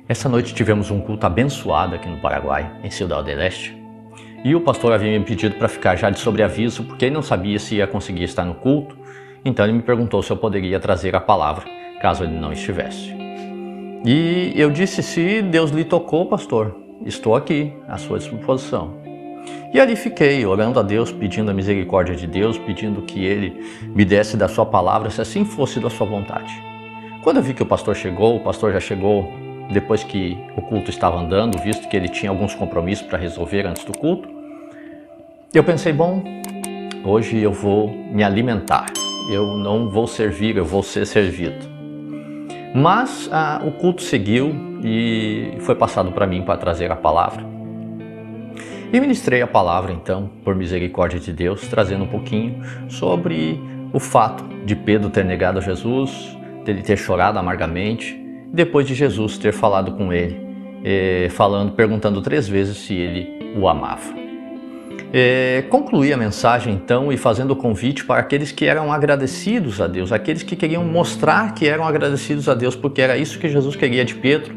Essa noite tivemos um culto abençoado aqui no Paraguai, em Ciudad del Este. E o pastor havia me pedido para ficar já de sobreaviso, porque ele não sabia se ia conseguir estar no culto, então ele me perguntou se eu poderia trazer a palavra, caso ele não estivesse. E eu disse: se Deus lhe tocou, pastor, estou aqui, à sua disposição. E ali fiquei, orando a Deus, pedindo a misericórdia de Deus, pedindo que Ele me desse da sua palavra, se assim fosse da sua vontade. Quando eu vi que o pastor já chegou depois que o culto estava andando, visto que ele tinha alguns compromissos para resolver antes do culto, eu pensei, bom, hoje eu vou me alimentar, eu não vou servir, eu vou ser servido. Mas o culto seguiu e foi passado para mim para trazer a palavra. E ministrei a palavra então, por misericórdia de Deus, trazendo um pouquinho sobre o fato de Pedro ter negado a Jesus, dele ter chorado amargamente, depois de Jesus ter falado com ele, perguntando 3 vezes se ele o amava. Concluí a mensagem então e fazendo o convite para aqueles que eram agradecidos a Deus, aqueles que queriam mostrar que eram agradecidos a Deus, porque era isso que Jesus queria de Pedro.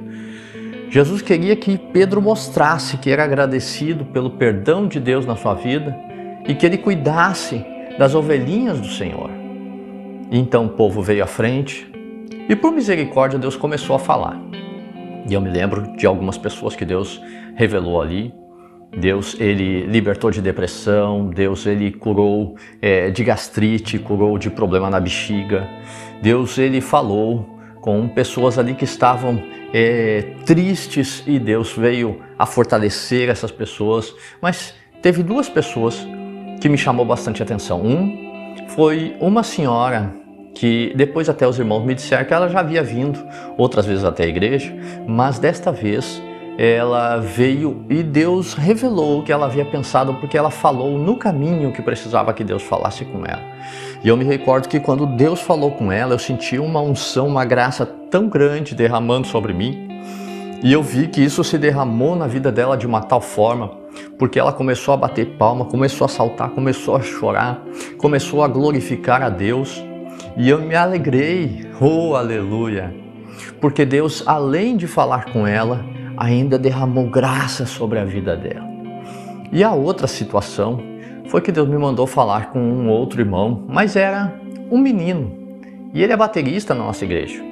Jesus queria que Pedro mostrasse que era agradecido pelo perdão de Deus na sua vida e que ele cuidasse das ovelhinhas do Senhor. Então o povo veio à frente e por misericórdia Deus começou a falar. E eu me lembro de algumas pessoas que Deus revelou ali. Deus, ele libertou de depressão, Deus, ele curou de gastrite, curou de problema na bexiga. Deus, ele falou com pessoas ali que estavam tristes e Deus veio a fortalecer essas pessoas. Mas teve 2 pessoas que me chamou bastante atenção. Foi uma senhora que depois até os irmãos me disseram que ela já havia vindo outras vezes até a igreja, mas desta vez ela veio e Deus revelou o que ela havia pensado, porque ela falou no caminho que precisava que Deus falasse com ela. E eu me recordo que quando Deus falou com ela, eu senti uma unção, uma graça tão grande derramando sobre mim. E eu vi que isso se derramou na vida dela de uma tal forma, porque ela começou a bater palma, começou a saltar, começou a chorar, começou a glorificar a Deus. E eu me alegrei, oh aleluia, porque Deus, além de falar com ela, ainda derramou graça sobre a vida dela. E a outra situação foi que Deus me mandou falar com um outro irmão, mas era um menino, e ele é baterista na nossa igreja.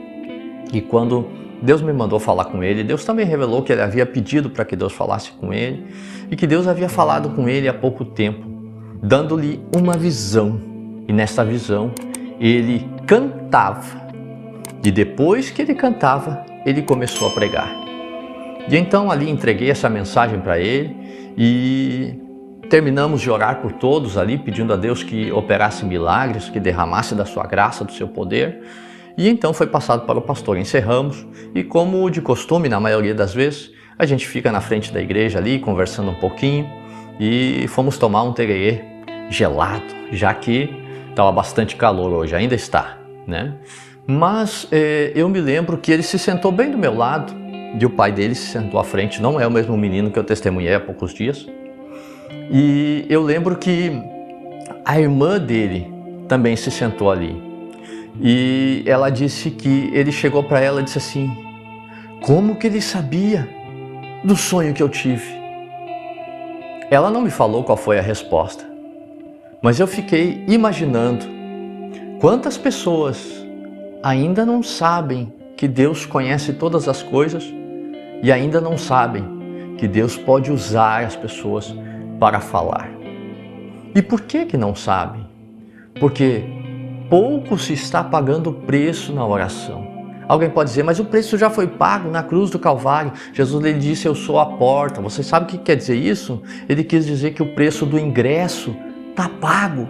E quando Deus me mandou falar com ele, Deus também revelou que ele havia pedido para que Deus falasse com ele, e que Deus havia falado com ele há pouco tempo, dando-lhe uma visão. E nessa visão, ele cantava. E depois que ele cantava, ele começou a pregar. E então ali entreguei essa mensagem para ele e terminamos de orar por todos ali, pedindo a Deus que operasse milagres, que derramasse da sua graça, do seu poder. E então foi passado para o pastor. Encerramos e, como de costume, na maioria das vezes, a gente fica na frente da igreja ali, conversando um pouquinho, e fomos tomar um tererê gelado, já que estava bastante calor hoje, ainda está, né? Mas eu me lembro que ele se sentou bem do meu lado, e o pai dele se sentou à frente, não é o mesmo menino que eu testemunhei há poucos dias. E eu lembro que a irmã dele também se sentou ali. E ela disse que ele chegou para ela e disse assim: como que ele sabia do sonho que eu tive? Ela não me falou qual foi a resposta, mas eu fiquei imaginando quantas pessoas ainda não sabem que Deus conhece todas as coisas e ainda não sabem que Deus pode usar as pessoas para falar. E por que não sabem? Porque pouco se está pagando o preço na oração. Alguém pode dizer, mas o preço já foi pago na cruz do Calvário. Jesus lhe disse, eu sou a porta. Você sabe o que quer dizer isso? Ele quis dizer que o preço do ingresso está pago.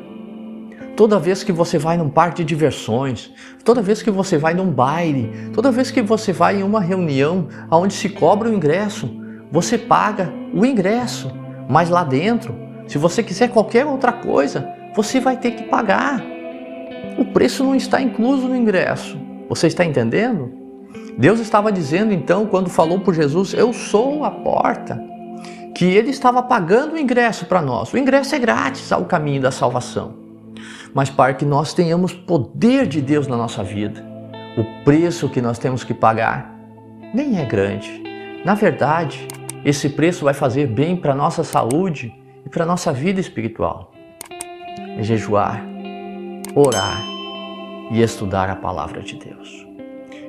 Toda vez que você vai num parque de diversões, toda vez que você vai num baile, toda vez que você vai em uma reunião onde se cobra o ingresso, você paga o ingresso. Mas lá dentro, se você quiser qualquer outra coisa, você vai ter que pagar. O preço não está incluso no ingresso. Você está entendendo? Deus estava dizendo então, quando falou por Jesus, eu sou a porta, que Ele estava pagando o ingresso para nós. O ingresso é grátis ao caminho da salvação. Mas para que nós tenhamos poder de Deus na nossa vida, o preço que nós temos que pagar nem é grande. Na verdade, esse preço vai fazer bem para a nossa saúde e para a nossa vida espiritual. É jejuar, orar e estudar a palavra de Deus.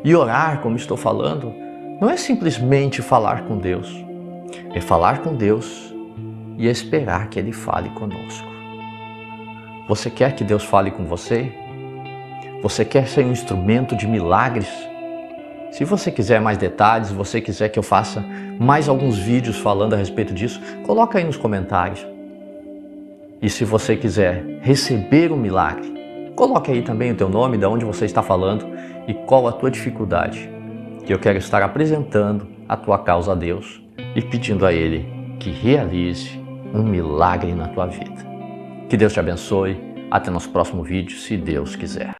E orar, como estou falando, não é simplesmente falar com Deus. É falar com Deus e esperar que Ele fale conosco. Você quer que Deus fale com você? Você quer ser um instrumento de milagres? Se você quiser mais detalhes, se você quiser que eu faça mais alguns vídeos falando a respeito disso, coloca aí nos comentários. E se você quiser receber um milagre, coloque aí também o teu nome, de onde você está falando e qual a tua dificuldade. Que eu quero estar apresentando a tua causa a Deus e pedindo a Ele que realize um milagre na tua vida. Que Deus te abençoe. Até nosso próximo vídeo, se Deus quiser.